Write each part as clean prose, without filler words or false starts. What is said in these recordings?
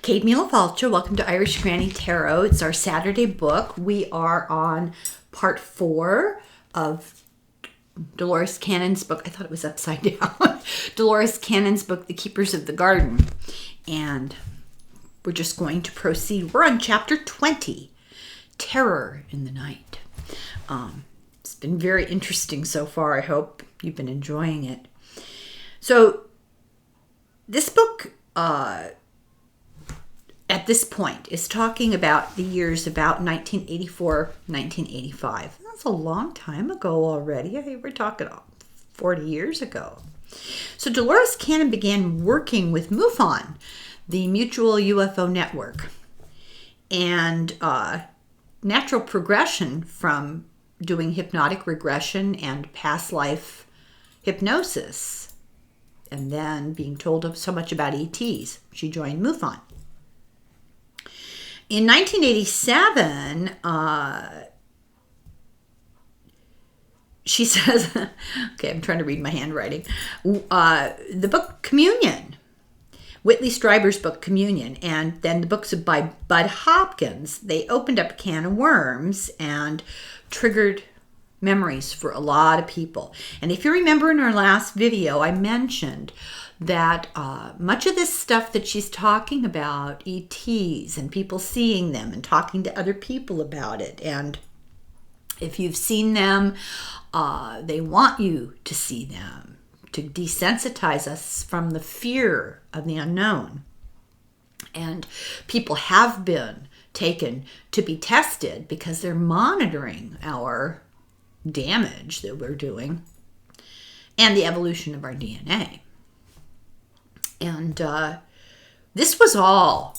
Kate Mila-Falcha, welcome to Irish Granny Tarot. It's our Saturday book. We are on part 4 of Dolores Cannon's book. I thought it was upside down. Dolores Cannon's book, The Keepers of the Garden. And we're just going to proceed. We're on chapter 20, Terror in the Night. It's been very interesting so far. I hope you've been enjoying it. So this book, at this point, is talking about the years about 1984, 1985. That's a long time ago already. We're talking 40 years ago. So Dolores Cannon began working with MUFON, the Mutual UFO Network, and natural progression from doing hypnotic regression and past life hypnosis, and then being told so much about ETs. She joined MUFON. In 1987, she says, okay, I'm trying to read my handwriting, the book Communion, Whitley Strieber's book Communion, and then the books by Bud Hopkins, they opened up a can of worms and triggered memories for a lot of people. And if you remember in our last video, I mentioned that much of this stuff that she's talking about, ETs and people seeing them and talking to other people about it, and if you've seen them, they want you to see them to desensitize us from the fear of the unknown. And people have been taken to be tested because they're monitoring our damage that we're doing and the evolution of our DNA. And this was all,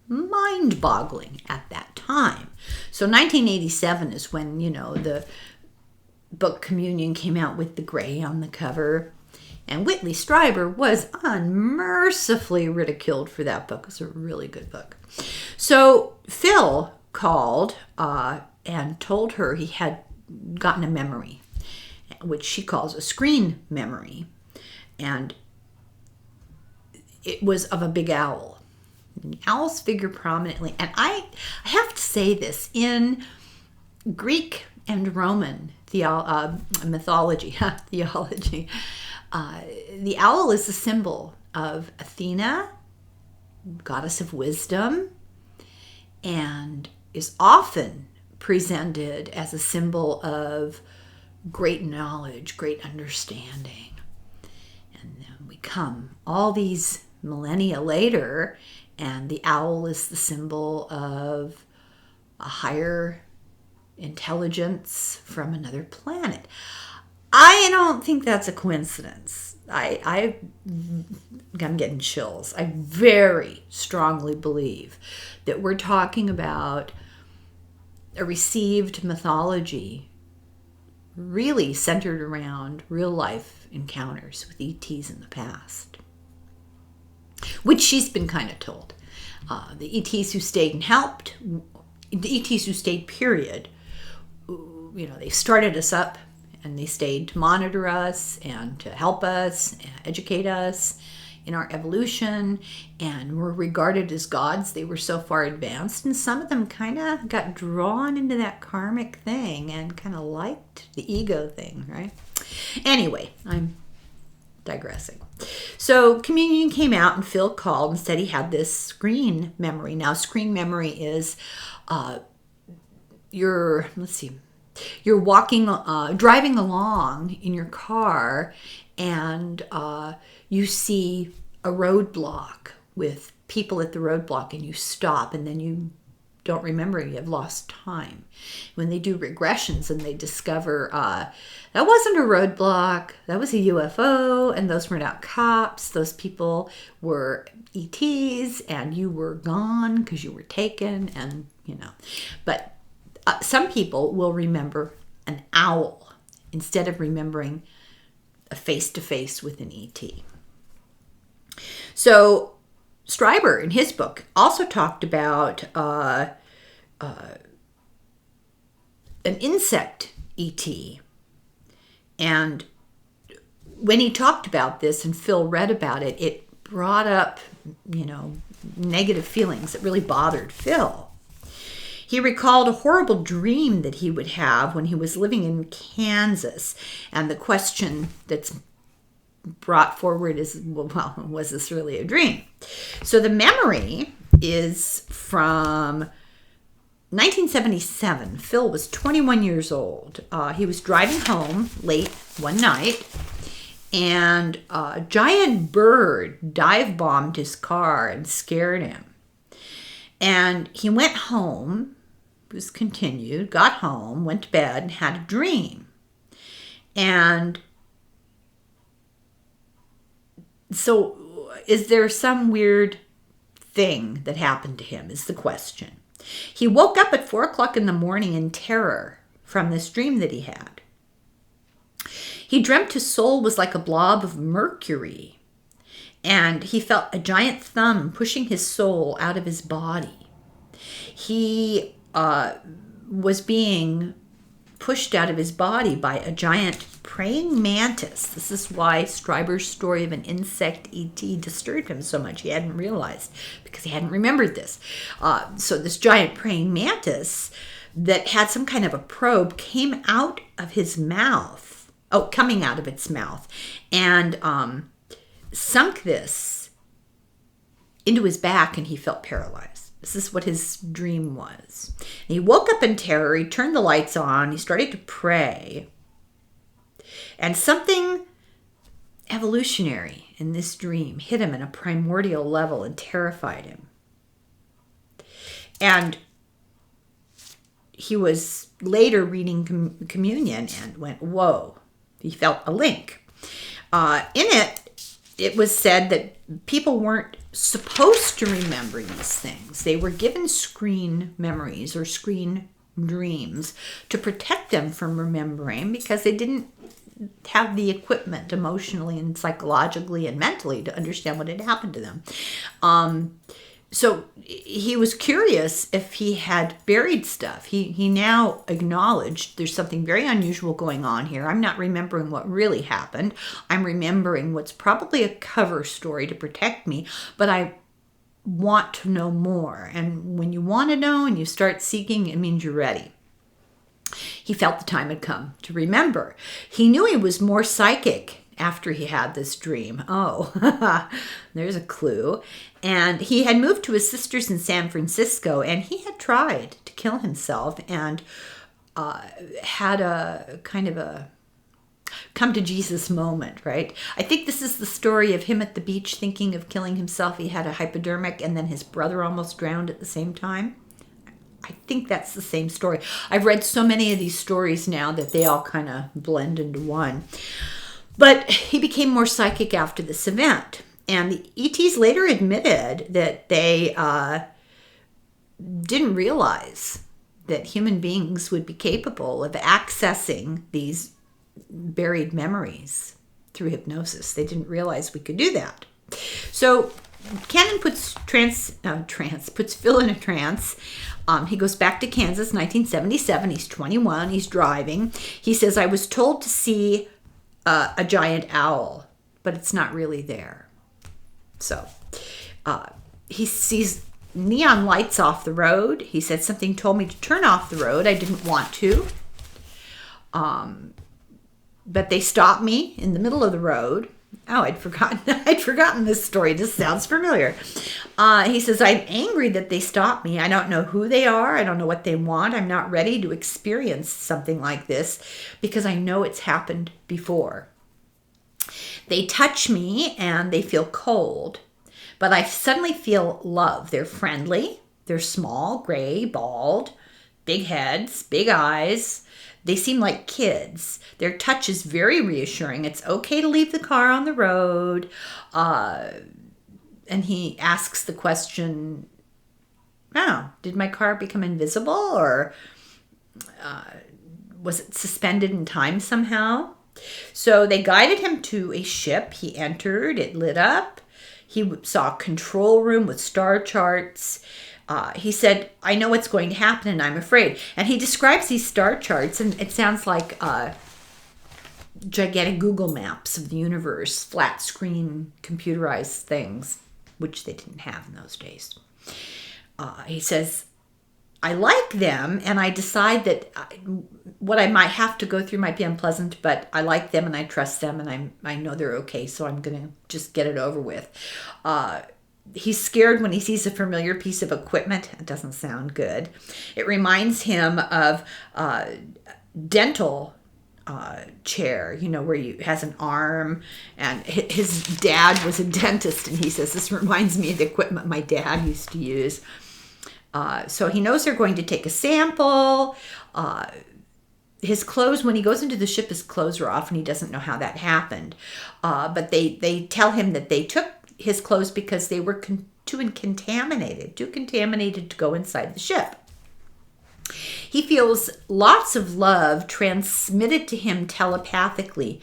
mind-boggling at that time. So 1987 is when, the book Communion came out with the gray on the cover. And Whitley Strieber was unmercifully ridiculed for that book. It's a really good book. So Phil called and told her he had gotten a memory, which she calls a screen memory. And it was of a big owl. And owls figure prominently. And I have to say this, in Greek and Roman mythology, theology, the owl is a symbol of Athena, goddess of wisdom, and is often presented as a symbol of great knowledge, great understanding. And then we come all these millennia later, and the owl is the symbol of a higher intelligence from another planet. I don't think that's a coincidence. I'm getting chills. I very strongly believe that we're talking about a received mythology really centered around real life encounters with ETs in the past, which she's been kind of told. The ETs who stayed and helped, the ETs who stayed, period, they started us up and they stayed to monitor us and to help us, and educate us in our evolution, and were regarded as gods. They were so far advanced, and some of them kind of got drawn into that karmic thing and kind of liked the ego thing, right? Anyway, I'm digressing. So Communion came out, and Phil called and said he had this screen memory. Now, screen memory is you're walking, driving along in your car, and you see a roadblock with people at the roadblock, and you stop, and then you don't remember, you have lost time. When they do regressions and they discover that wasn't a roadblock, that was a UFO, and those were not cops, those people were ETs, and you were gone because you were taken, and but some people will remember an owl instead of remembering a face-to-face with an ET. So Strieber, in his book, also talked about an insect ET. And when he talked about this and Phil read about it, it brought up, negative feelings that really bothered Phil. He recalled a horrible dream that he would have when he was living in Kansas. And the question that's brought forward is, well, was this really a dream? So the memory is from 1977. Phil was 21 years old. He was driving home late one night, and a giant bird dive-bombed his car and scared him. And he went home, was continued, got home, went to bed, and had a dream. And so is there some weird thing that happened to him is the question. He woke up at 4 o'clock in the morning in terror from this dream that he had. He dreamt his soul was like a blob of mercury, and he felt a giant thumb pushing his soul out of his body. He was being pushed out of his body by a giant praying mantis. This is why Stryber's story of an insect ET disturbed him so much. He hadn't realized, because he hadn't remembered this. So this giant praying mantis that had some kind of a probe came out of his mouth. Coming out of its mouth. And sunk this into his back, and he felt paralyzed. This is what his dream was. And he woke up in terror. He turned the lights on. He started to pray. And something evolutionary in this dream hit him in a primordial level and terrified him. And he was later reading communion and went, whoa. He felt a link. In it was said that people weren't supposed to remember these things. They were given screen memories or screen dreams to protect them from remembering, because they didn't have the equipment emotionally and psychologically and mentally to understand what had happened to them. So he was curious if he had buried stuff. He now acknowledged there's something very unusual going on here. I'm not remembering what really happened. I'm remembering what's probably a cover story to protect me, but I want to know more. And when you want to know and you start seeking, it means you're ready. He felt the time had come to remember. He knew he was more psychic after he had this dream. Oh, there's a clue. And he had moved to his sister's in San Francisco, and he had tried to kill himself and had a kind of a come to Jesus moment, right? I think this is the story of him at the beach thinking of killing himself. He had a hypodermic, and then his brother almost drowned at the same time. I think that's the same story. I've read so many of these stories now that they all kind of blend into one. But he became more psychic after this event. And the ETs later admitted that they didn't realize that human beings would be capable of accessing these buried memories through hypnosis. They didn't realize we could do that. So Cannon puts Phil in a trance. He goes back to Kansas, 1977. He's 21. He's driving. He says, I was told to see a giant owl, but it's not really there. So he sees neon lights off the road. He said, something told me to turn off the road. I didn't want to. But they stopped me in the middle of the road. Oh, I'd forgotten this story. This sounds familiar. He says, I'm angry that they stopped me. I don't know who they are. I don't know what they want. I'm not ready to experience something like this because I know it's happened before. They touch me and they feel cold, but I suddenly feel love. They're friendly. They're small, gray, bald, big heads, big eyes. They seem like kids. Their touch is very reassuring. It's okay to leave the car on the road. And he asks the question, did my car become invisible, or was it suspended in time somehow? So they guided him to a ship. He entered. It lit up. He saw a control room with star charts. He said, I know what's going to happen and I'm afraid. And he describes these star charts, and it sounds like gigantic Google Maps of the universe, flat screen, computerized things, which they didn't have in those days. He says, I like them, and I decide that what I might have to go through might be unpleasant, but I like them and I trust them, and I know they're okay, so I'm going to just get it over with. He's scared when he sees a familiar piece of equipment. It doesn't sound good. It reminds him of dental chair, where he has an arm, and his dad was a dentist, and he says, this reminds me of the equipment my dad used to use. So he knows they're going to take a sample. His clothes, when he goes into the ship, his clothes are off, and he doesn't know how that happened. But they tell him that they took his clothes because they were too contaminated to go inside the ship. He feels lots of love transmitted to him telepathically.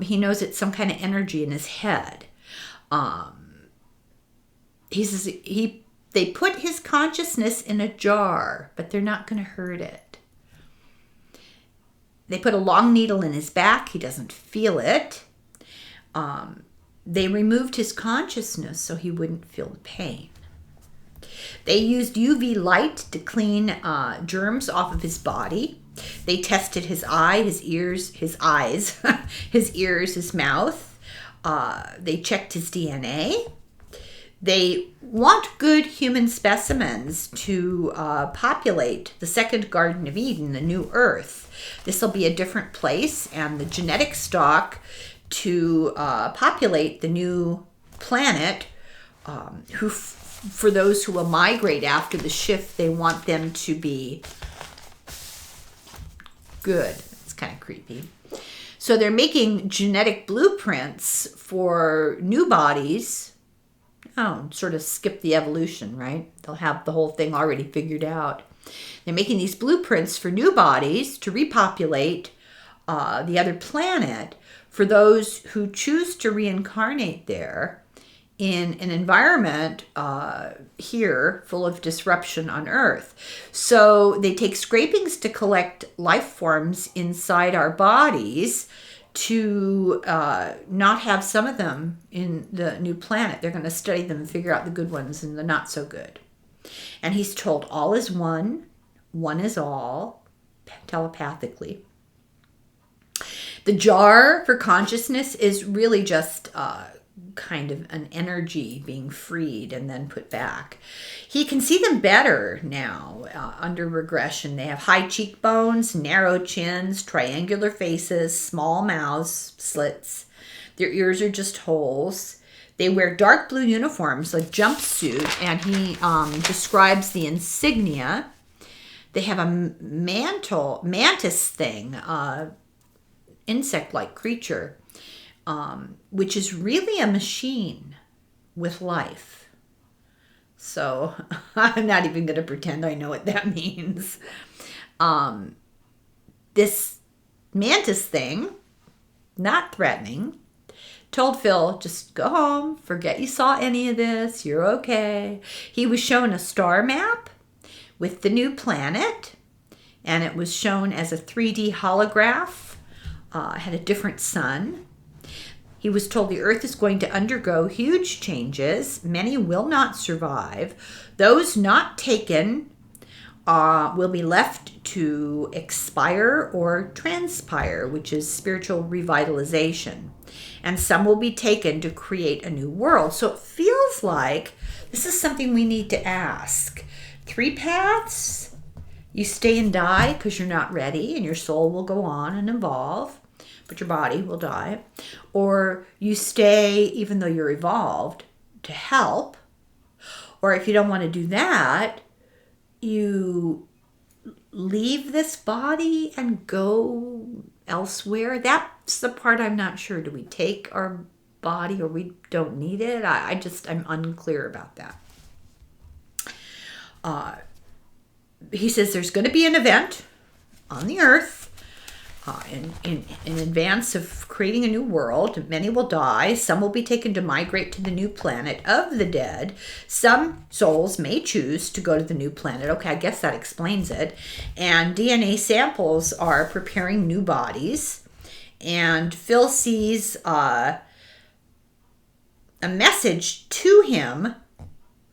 He knows it's some kind of energy in his head. He says they put his consciousness in a jar, but they're not going to hurt it. They put a long needle in his back. He doesn't feel it. They removed his consciousness so he wouldn't feel the pain. They used UV light to clean germs off of his body. They tested his eye, his ears, his eyes, his ears, his mouth. They checked his DNA. They want good human specimens to populate the second Garden of Eden, the new Earth. This will be a different place, and the genetic stock to populate the new planet, for those who will migrate after the shift, they want them to be good. It's kind of creepy. So they're making genetic blueprints for new bodies. Oh, sort of skip the evolution, right? They'll have the whole thing already figured out. They're making these blueprints for new bodies to repopulate the other planet for those who choose to reincarnate there in an environment here full of disruption on Earth. So they take scrapings to collect life forms inside our bodies to not have some of them in the new planet. They're going to study them and figure out the good ones and the not so good. And he's told all is one is all, telepathically. The jar for consciousness is really just kind of an energy being freed and then put back. He can see them better now under regression. They have high cheekbones, narrow chins, triangular faces, small mouths, slits. Their ears are just holes. They wear dark blue uniforms, a jumpsuit, and he describes the insignia. They have a mantis thing, insect-like creature, which is really a machine with life. So I'm not even going to pretend I know what that means. This mantis thing, not threatening, told Phil, just go home, forget you saw any of this, you're okay. He was shown a star map with the new planet, and it was shown as a 3D holograph. It had a different sun. He was told the Earth is going to undergo huge changes. Many will not survive. Those not taken will be left to expire or transpire, which is spiritual revitalization. And some will be taken to create a new world. So it feels like this is something we need to ask. 3 paths. You stay and die because you're not ready, and your soul will go on and evolve, but your body will die. Or you stay even though you're evolved to help. Or if you don't want to do that, you leave this body and go elsewhere. That's the part I'm not sure. Do we take our body or we don't need it? I'm unclear about that. He says there's going to be an event on the Earth in advance of creating a new world. Many will die. Some will be taken to migrate to the new planet of the dead. Some souls may choose to go to the new planet. Okay, I guess that explains it. And DNA samples are preparing new bodies. And Phil sees a message to him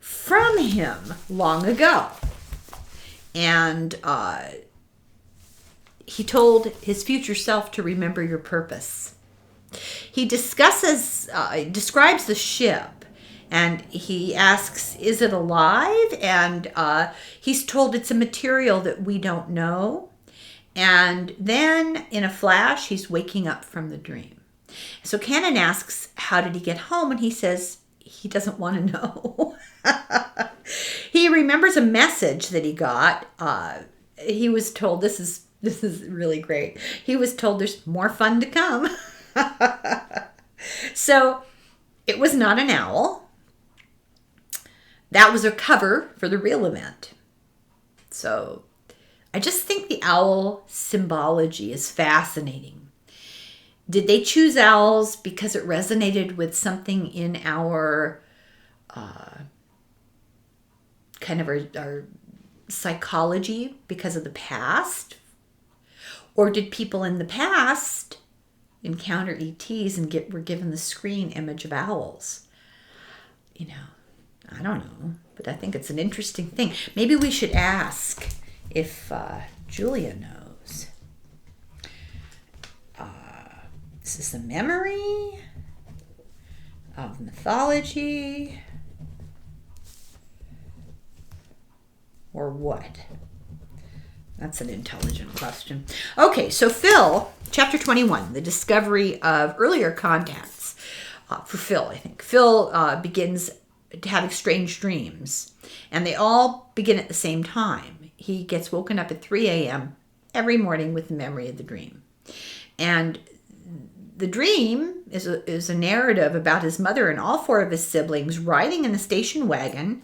from him long ago. And he told his future self to remember your purpose. He describes the ship, and he asks, is it alive? And he's told it's a material that we don't know. And then in a flash, he's waking up from the dream. So Cannon asks, how did he get home? And he says he doesn't want to know. He remembers a message that he got. He was told, this is really great. He was told there's more fun to come. So it was not an owl. That was a cover for the real event. So I just think the owl symbology is fascinating. Did they choose owls because it resonated with something in our kind of our psychology because of the past? Or did people in the past encounter ETs and were given the screen image of owls? You know, I don't know, but I think it's an interesting thing. Maybe we should ask if Julia knows. Is this a memory of mythology? Or what? That's an intelligent question. Okay, so Phil, chapter 21, the discovery of earlier contacts. For Phil, I think. Phil begins to have strange dreams, and they all begin at the same time. He gets woken up at 3 a.m. every morning with the memory of the dream. And the dream is a narrative about his mother and all four of his siblings riding in a station wagon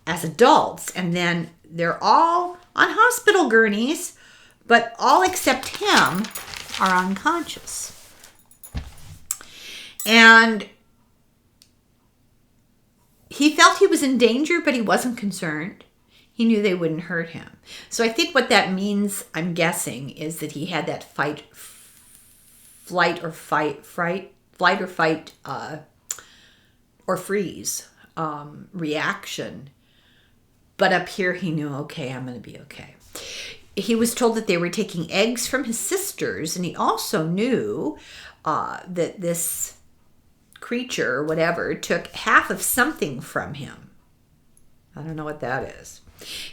as adults, and then they're all on hospital gurneys, but all except him are unconscious. And he felt he was in danger, but he wasn't concerned. He knew they wouldn't hurt him. So I think what that means, I'm guessing, is that he had that flight or freeze reaction. But up here, he knew, okay, I'm going to be okay. He was told that they were taking eggs from his sisters, and he also knew that this creature, or whatever, took half of something from him. I don't know what that is.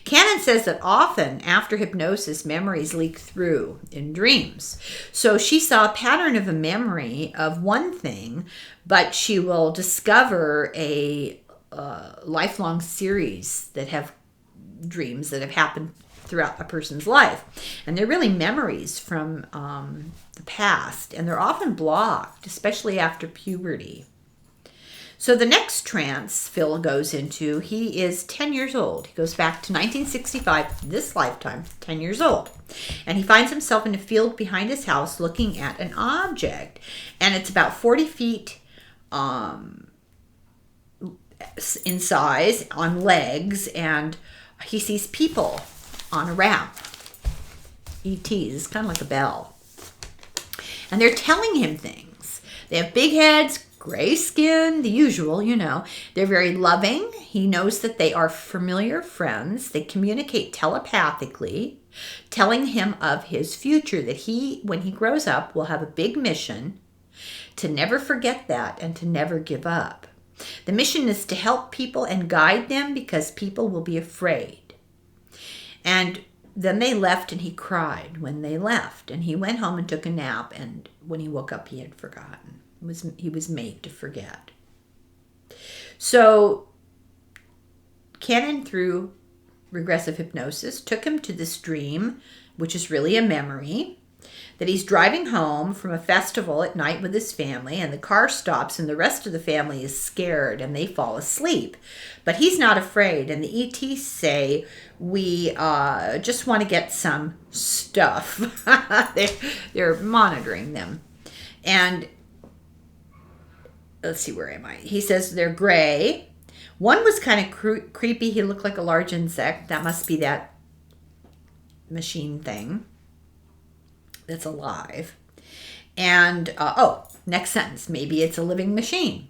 Cannon says that often after hypnosis, memories leak through in dreams. So she saw a pattern of a memory of one thing, but she will discover a lifelong series that have dreams that have happened throughout a person's life. And they're really memories from the past, and they're often blocked, especially after puberty. So the next trance Phil goes into, he is 10 years old. He goes back to 1965, this lifetime, 10 years old. And he finds himself in a field behind his house looking at an object. And it's about 40 feet in size, on legs, and he sees people on a ramp. ETs, it's kind of like a bell. And they're telling him things. They have big heads, gray skin, the usual, you know. They're very loving. He knows that they are familiar friends. They communicate telepathically, telling him of his future, that he, when he grows up, will have a big mission, to never forget that and to never give up. The mission is to help people and guide them because people will be afraid. And then they left, and he cried when they left. And he went home and took a nap, and when he woke up, he had forgotten. He was made to forget. So Cannon, through regressive hypnosis, took him to this dream, which is really a memory, that he's driving home from a festival at night with his family, and the car stops, and the rest of the family is scared, and they fall asleep. But he's not afraid, and the ETs say, we just want to get some stuff. They're monitoring them. And let's see, where am I? He says they're gray. One was kind of creepy. He looked like a large insect. That must be that machine thing that's alive. And, next sentence, maybe it's a living machine.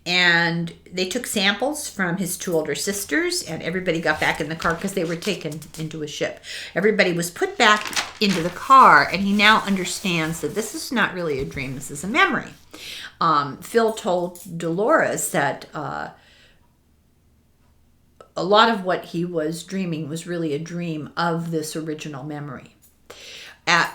And they took samples from his 2 older sisters, and everybody got back in the car because they were taken into a ship. Everybody was put back into the car, and he now understands that this is not really a dream, this is a memory. Phil told Dolores that a lot of what he was dreaming was really a dream of this original memory.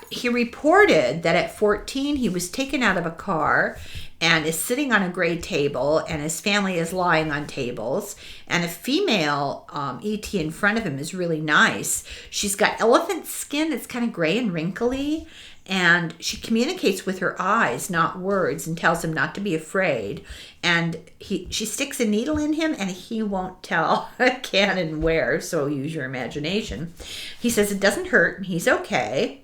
He reported that at 14, he was taken out of a car and is sitting on a gray table, and his family is lying on tables, and a female ET in front of him is really nice. She's got elephant skin that's kind of gray and wrinkly, and she communicates with her eyes, not words, and tells him not to be afraid. And she sticks a needle in him, and he won't tell can and where, so use your imagination. He says it doesn't hurt, and he's okay.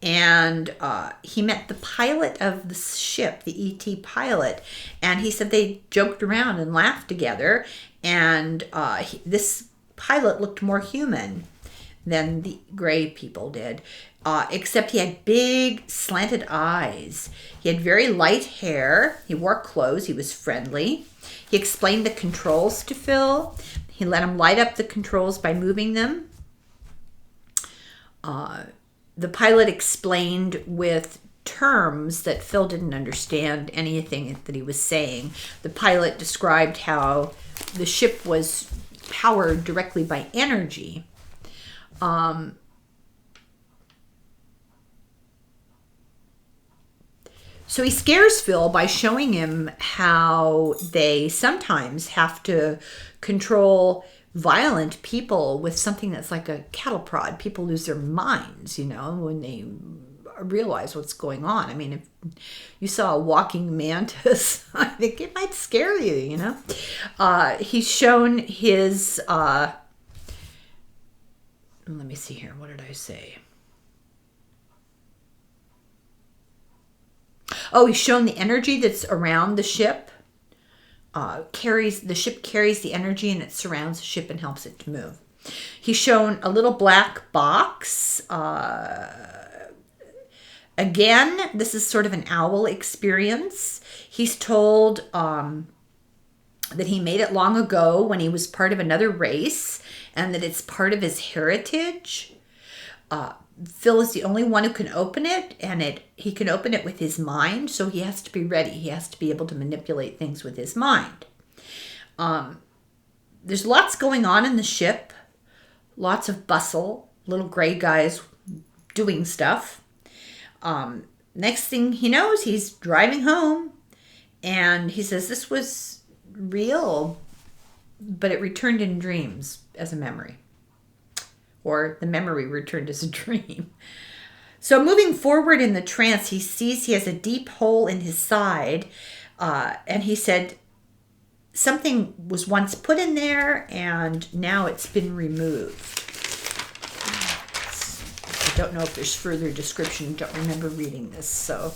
And he met the pilot of the ship, the ET pilot, and he said they joked around and laughed together, and this pilot looked more human than the gray people did, except he had big slanted eyes. He had very light hair. He wore clothes. He was friendly. He explained the controls to Phil. He let him light up the controls by moving them. The pilot explained with terms that Phil didn't understand anything that he was saying. The pilot described how the ship was powered directly by energy. So he scares Phil by showing him how they sometimes have to control violent people with something that's like a cattle prod. People lose their minds, when they realize what's going on. I mean, if you saw a walking mantis, I think it might scare you, He's shown his, let me see here. What did I say? Oh, he's shown the energy that's around the ship. The ship carries the energy, and it surrounds the ship and helps it to move. He's shown a little black box. Again, this is sort of an owl experience. He's told that he made it long ago when he was part of another race, and that it's part of his heritage. Phil is the only one who can open it, and he can open it with his mind, so he has to be ready. He has to be able to manipulate things with his mind. There's lots going on in the ship, lots of bustle, little gray guys doing stuff. Next thing he knows, he's driving home, and he says this was real, but it returned in dreams as a memory. Or the memory returned as a dream. So moving forward in the trance, he sees he has a deep hole in his side. And he said something was once put in there, and now it's been removed. I don't know if there's further description. Don't remember reading this. So,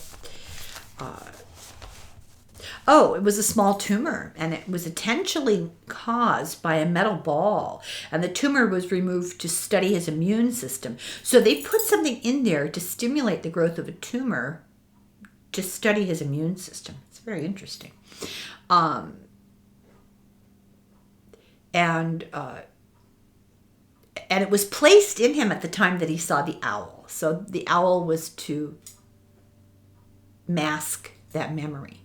it was a small tumor, and it was potentially caused by a metal ball, and the tumor was removed to study his immune system. So they put something in there to stimulate the growth of a tumor to study his immune system. It's very interesting. And it was placed in him at the time that he saw the owl. So the owl was to mask that memory.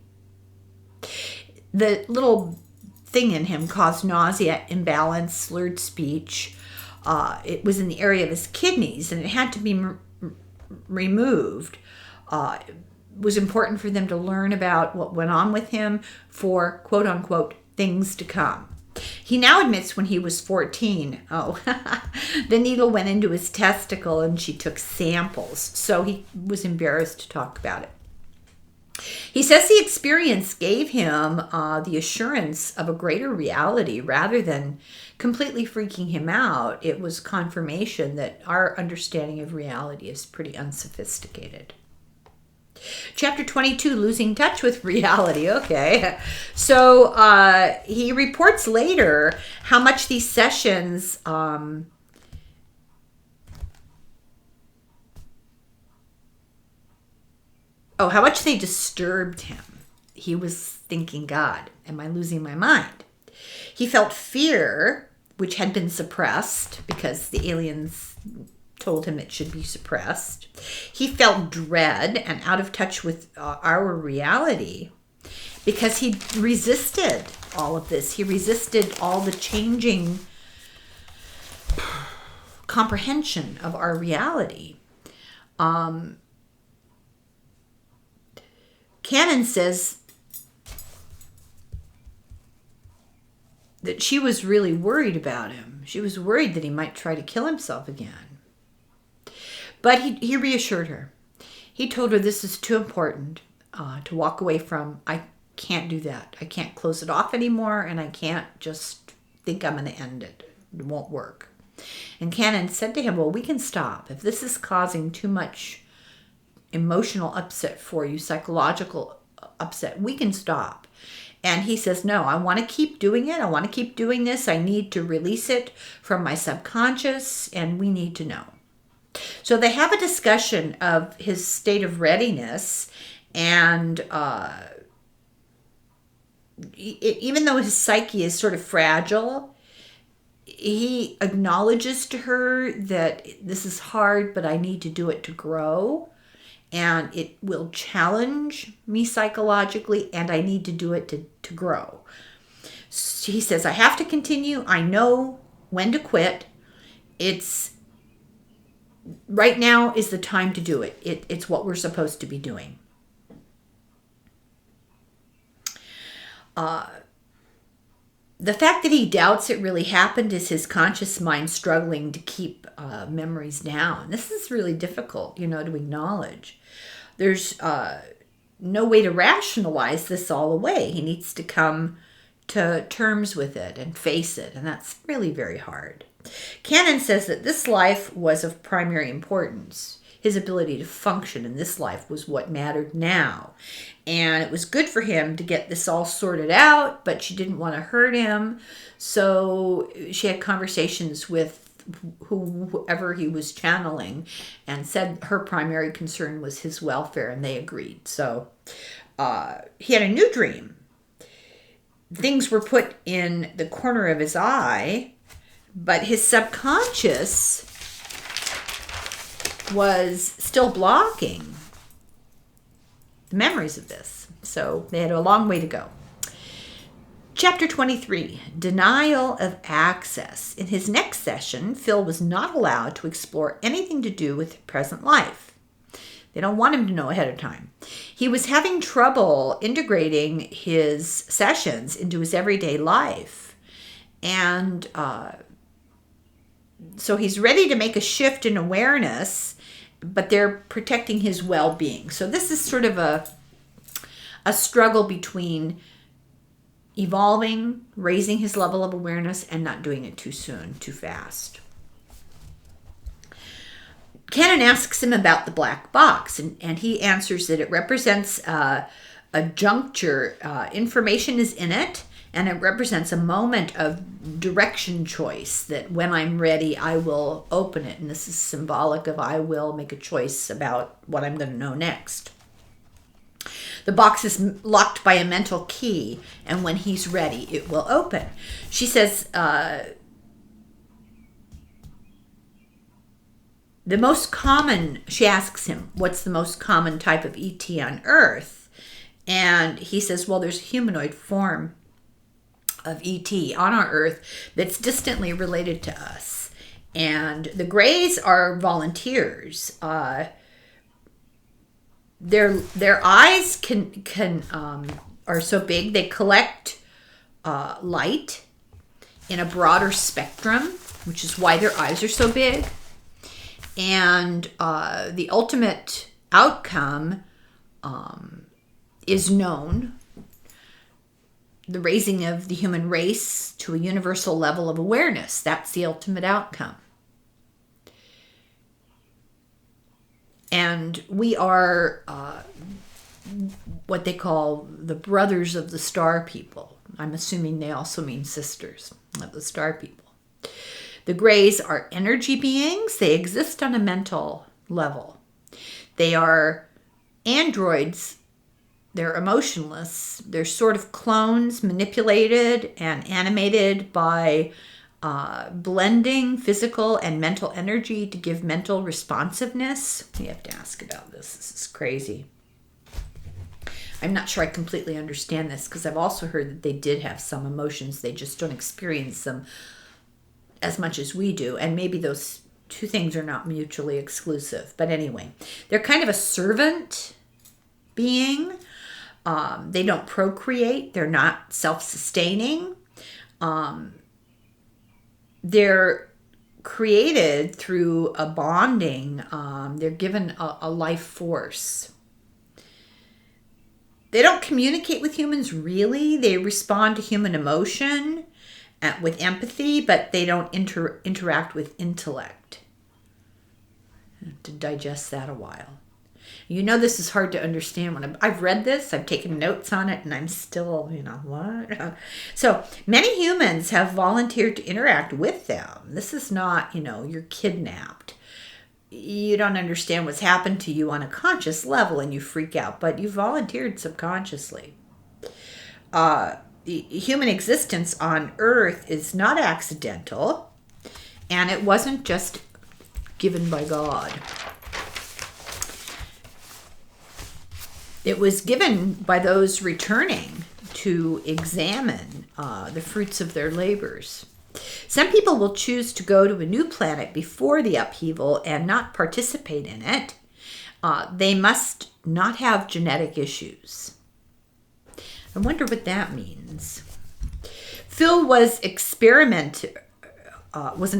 The little thing in him caused nausea, imbalance, slurred speech. It was in the area of his kidneys, and it had to be removed. It was important for them to learn about what went on with him for, quote unquote, things to come. He now admits when he was 14, the needle went into his testicle and she took samples. So he was embarrassed to talk about it. He says the experience gave him the assurance of a greater reality rather than completely freaking him out. It was confirmation that our understanding of reality is pretty unsophisticated. Chapter 22, losing touch with reality. Okay. So he reports later how much these sessions Oh, how much they disturbed him. He was thinking, God, am I losing my mind? He felt fear, which had been suppressed because the aliens told him it should be suppressed. He felt dread and out of touch with our reality because he resisted all of this. He resisted all the changing comprehension of our reality. Cannon says that she was really worried about him. She was worried that he might try to kill himself again. But he reassured her. He told her this is too important to walk away from. I can't do that. I can't close it off anymore, and I can't just think I'm going to end it. It won't work. And Cannon said to him, well, we can stop. If this is causing too much emotional upset for you, psychological upset, we can stop. And he says, no, I want to keep doing it. I want to keep doing this. I need to release it from my subconscious, and we need to know. So they have a discussion of his state of readiness, and even though his psyche is sort of fragile, he acknowledges to her that this is hard, but I need to do it to grow. And it will challenge me psychologically, and I need to do it to grow. So he says, I have to continue. I know when to quit. Right now is the time to do it. It's what we're supposed to be doing. The fact that he doubts it really happened is his conscious mind struggling to keep memories down. This is really difficult, to acknowledge. There's no way to rationalize this all away. He needs to come to terms with it and face it, and that's really very hard. Cannon says that this life was of primary importance. His ability to function in this life was what mattered now. And it was good for him to get this all sorted out, but she didn't want to hurt him. So she had conversations with whoever he was channeling and said her primary concern was his welfare, and they agreed. So he had a new dream. Things were put in the corner of his eye, but his subconscious was still blocking the memories of this. So they had a long way to go. Chapter 23, Denial of Access. In his next session, Phil was not allowed to explore anything to do with present life. They don't want him to know ahead of time. He was having trouble integrating his sessions into his everyday life. And so he's ready to make a shift in awareness, but they're protecting his well-being. So this is sort of a struggle between evolving, raising his level of awareness, and not doing it too soon, too fast. Cannon asks him about the black box, and he answers that it represents a juncture. Information is in it, and it represents a moment of direction choice, that when I'm ready, I will open it. And this is symbolic of I will make a choice about what I'm going to know next. The box is locked by a mental key, and when he's ready, it will open. She says, she asks him, what's the most common type of ET on Earth? And he says, well, there's a humanoid form of ET on our Earth that's distantly related to us. And the Greys are volunteers. Their eyes are so big they collect light in a broader spectrum, which is why their eyes are so big. And the ultimate outcome is known: the raising of the human race to a universal level of awareness. That's the ultimate outcome. And we are what they call the brothers of the star people. I'm assuming they also mean sisters of the star people. The Greys are energy beings. They exist on a mental level. They are Androids, they're emotionless. They're sort of clones manipulated and animated by blending physical and mental energy to give mental responsiveness. You have to ask about this. This is crazy. I'm not sure I completely understand this because I've also heard that they did have some emotions. They just don't experience them as much as we do. And maybe those two things are not mutually exclusive. But anyway, they're kind of a servant being. They don't procreate. They're not self-sustaining. They're created through a bonding. They're given a life force. They don't communicate with humans really. They respond to human emotion with empathy, but they don't interact with intellect. I have to digest that a while. You know, this is hard to understand. When I've read this, I've taken notes on it, and I'm still, what? So many humans have volunteered to interact with them. This is not, you're kidnapped. You don't understand what's happened to you on a conscious level and you freak out, but you volunteered subconsciously. The human existence on Earth is not accidental, and it wasn't just given by God. It was given by those returning to examine the fruits of their labors. Some people will choose to go to a new planet before the upheaval and not participate in it. They must not have genetic issues. I wonder what that means. Phil was an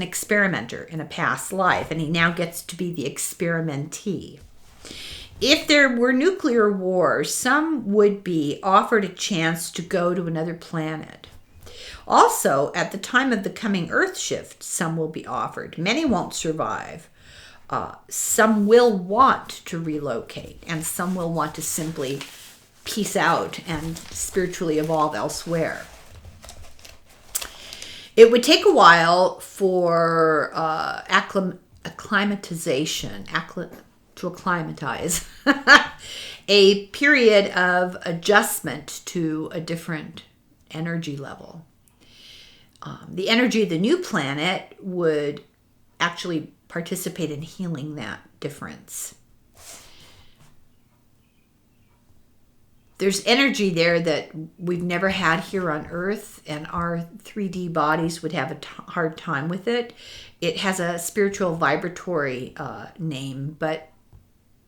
experimenter in a past life, and he now gets to be the experimentee. If there were nuclear war, some would be offered a chance to go to another planet. Also, at the time of the coming Earth shift, some will be offered. Many won't survive. Some will want to relocate, and some will want to simply peace out and spiritually evolve elsewhere. It would take a while for acclimatization, to acclimatize, a period of adjustment to a different energy level. The energy of the new planet would actually participate in healing that difference. There's energy there that we've never had here on Earth, and our 3D bodies would have a hard time with it. It has a spiritual vibratory name, but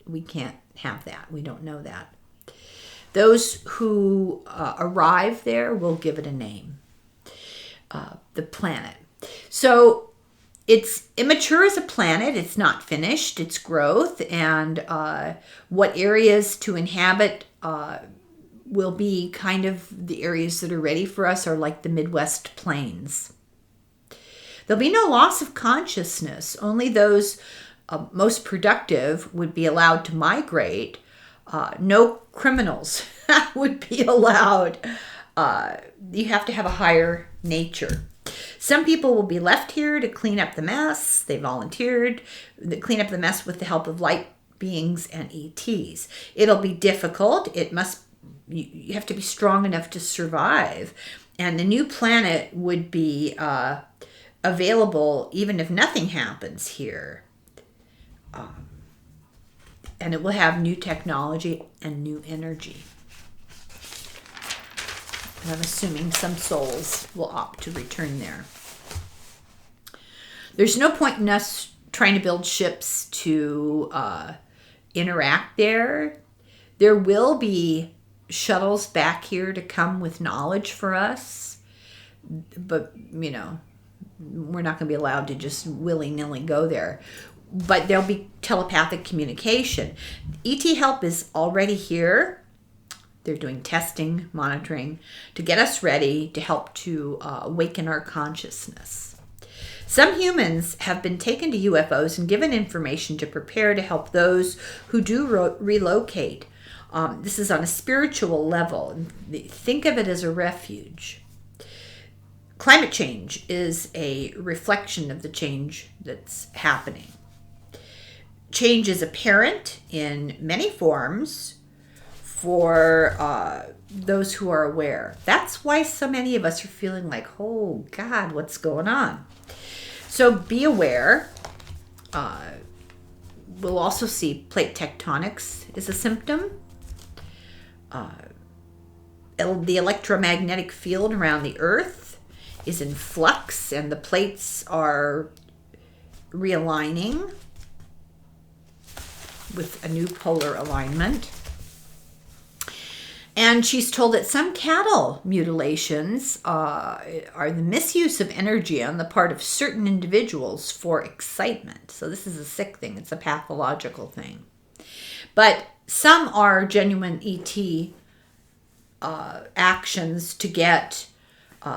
we can't have that. We don't know that. Those who arrive there will give it a name. The planet. So it's immature as a planet. It's not finished. Its growth and what areas to inhabit will be kind of the areas that are ready for us are like the Midwest plains. There'll be no loss of consciousness. Only those most productive would be allowed to migrate. No criminals would be allowed. You have to have a higher nature. Some people will be left here to clean up the mess. They volunteered to clean up the mess with the help of light beings and ETs. It'll be difficult. You have to be strong enough to survive. And the new planet would be available even if nothing happens here. And it will have new technology and new energy. And I'm assuming some souls will opt to return there. There's no point in us trying to build ships to interact there. There will be shuttles back here to come with knowledge for us. But, we're not going to be allowed to just willy-nilly go there. But there'll be telepathic communication. ET help is already here. They're doing testing, monitoring to get us ready to help to awaken our consciousness. Some humans have been taken to UFOs and given information to prepare to help those who do relocate. This is on a spiritual level. Think of it as a refuge. Climate change is a reflection of the change that's happening. change is apparent in many forms for those who are aware. That's why so many of us are feeling like, oh God, what's going on? So be aware. We'll also see plate tectonics is a symptom. The electromagnetic field around the Earth is in flux, and the plates are realigning with a new polar alignment. And she's told that some cattle mutilations are the misuse of energy on the part of certain individuals for excitement. So this is a sick thing. It's a pathological thing. But some are genuine ET actions to get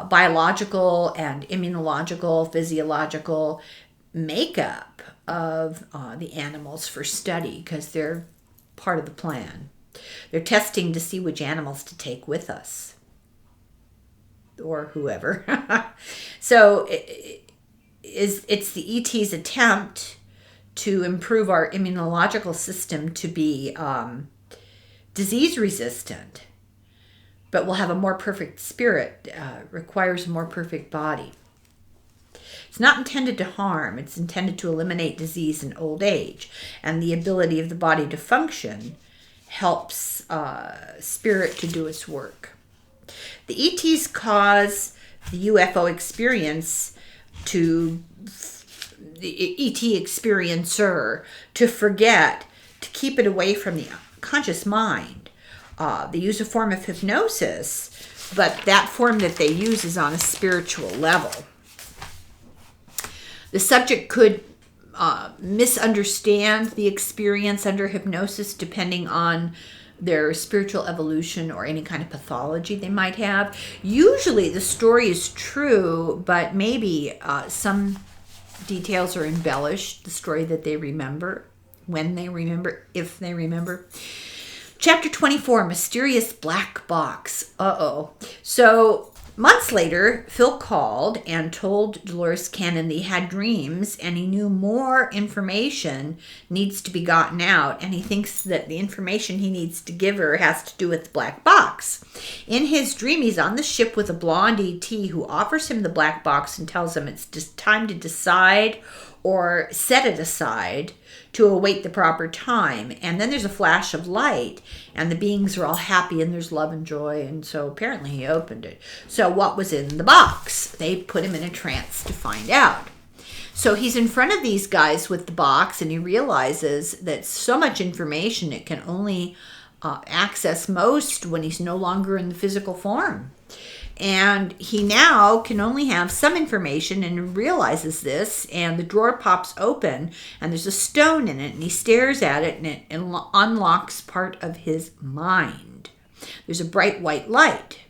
biological and immunological, physiological makeup of the animals for study, because they're part of the plan. They're testing to see which animals to take with us, or whoever. So it's the ET's attempt to improve our immunological system to be disease resistant, but will have a more perfect spirit, requires a more perfect body. It's not intended to harm. It's intended to eliminate disease and old age, and the ability of the body to function helps spirit to do its work. The ETs cause the UFO experience to the ET experiencer to forget, to keep it away from the conscious mind. They use a form of hypnosis, but that form that they use is on a spiritual level. The subject could misunderstand the experience under hypnosis depending on their spiritual evolution or any kind of pathology they might have. Usually the story is true, but maybe some details are embellished, the story that they remember, when they remember, if they remember. Chapter 24, Mysterious Black Box. So months later, Phil called and told Dolores Cannon that he had dreams and he knew more information needs to be gotten out, and he thinks that the information he needs to give her has to do with the black box. In his dream, he's on the ship with a blonde ET who offers him the black box and tells him it's just time to decide or set it aside to await the proper time. And then there's a flash of light and the beings are all happy and there's love and joy. And so apparently he opened it. So what was in the box? They put him in a trance to find out. So he's in front of these guys with the box and he realizes that so much information it can only access most when he's no longer in the physical form. And he now can only have some information and realizes this, and the drawer pops open and there's a stone in it and he stares at it and it unlocks part of his mind. There's a bright white light.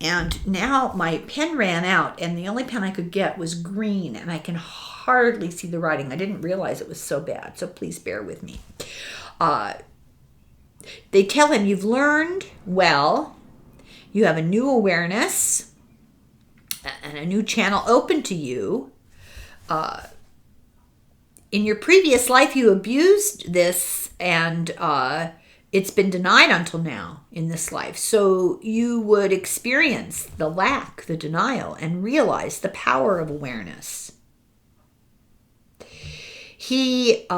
And now my pen ran out and the only pen I could get was green and I can hardly see the writing. I didn't realize it was so bad, so please bear with me. They tell him, you've learned well. You have a new awareness and a new channel open to you. In your previous life, you abused this and it's been denied until now in this life. So you would experience the lack, the denial, and realize the power of awareness. He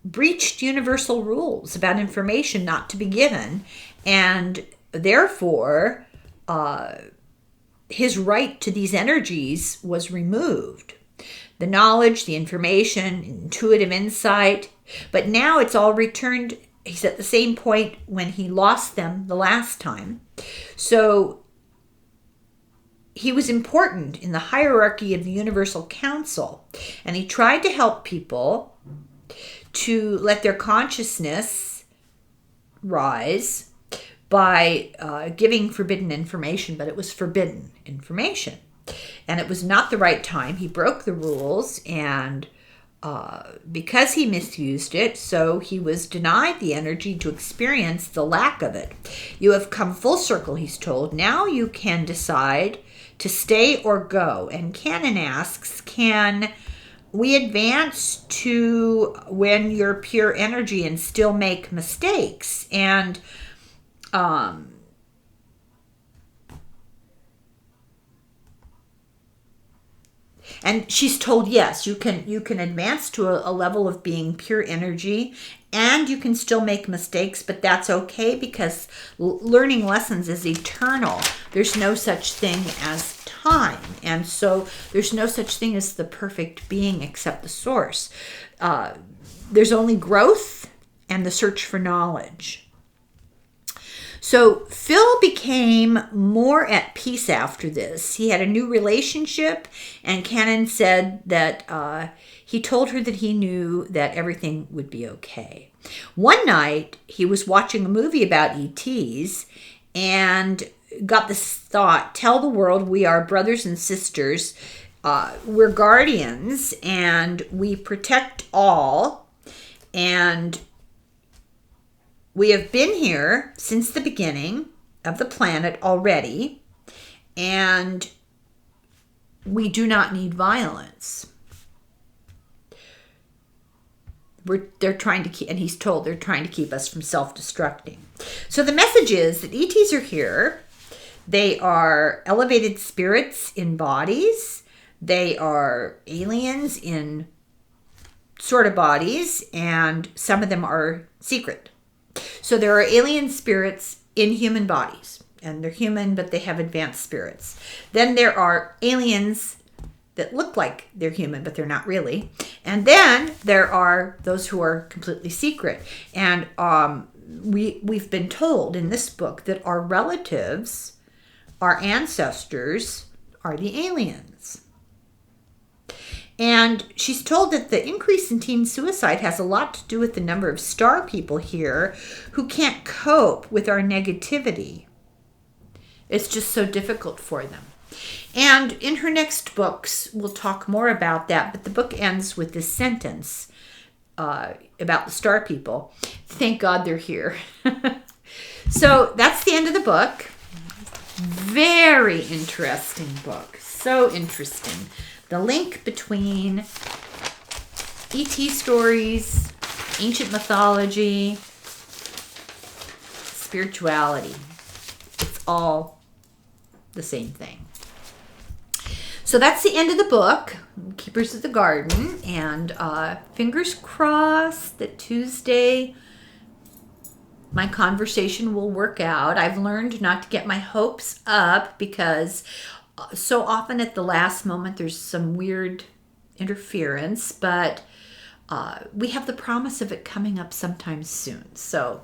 breached universal rules about information not to be given, and therefore, his right to these energies was removed. The knowledge, the information, intuitive insight, but now it's all returned. He's at the same point when he lost them the last time. So he was important in the hierarchy of the Universal Council, and he tried to help people to let their consciousness rise by giving forbidden information, but it was forbidden information. And it was not the right time. He broke the rules, and because he misused it, so he was denied the energy to experience the lack of it. You have come full circle, he's told. Now you can decide to stay or go. And Cannon asks, can we advance to when you're pure energy and still make mistakes. And she's told, yes, you can advance to a level of being pure energy, and you can still make mistakes, but that's okay, because learning lessons is eternal. There's no such thing as time, and so there's no such thing as the perfect being except the source. There's only growth and the search for knowledge. So Phil became more at peace after this. He had a new relationship, and Cannon said that he told her that he knew that everything would be okay. One night, he was watching a movie about ETs and got this thought: tell the world we are brothers and sisters, we're guardians, and we protect all, and we have been here since the beginning of the planet already, and we do not need violence. They're trying to keep, and he's told they're trying to keep us from self-destructing. So the message is that ETs are here. They are elevated spirits in bodies. They are aliens in sort of bodies, and some of them are secret. So there are alien spirits in human bodies, and they're human, but they have advanced spirits. Then there are aliens that look like they're human, but they're not really. And then there are those who are completely secret. And we've been told in this book that our relatives, our ancestors, are the aliens. And she's told that the increase in teen suicide has a lot to do with the number of star people here who can't cope with our negativity. It's just so difficult for them. And in her next books, we'll talk more about that, but the book ends with this sentence about the star people. Thank God they're here. So that's the end of the book. Very interesting book. So interesting. The link between ET stories, ancient mythology, spirituality. It's all the same thing. So that's the end of the book, Keepers of the Garden. And fingers crossed that Tuesday my conversation will work out. I've learned not to get my hopes up, because so often at the last moment there's some weird interference, but we have the promise of it coming up sometime soon. So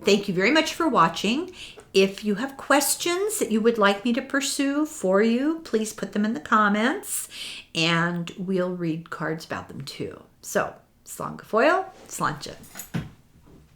thank you very much for watching. If you have questions that you would like me to pursue for you, please put them in the comments, and we'll read cards about them too. So, Slán go fóill, slánte.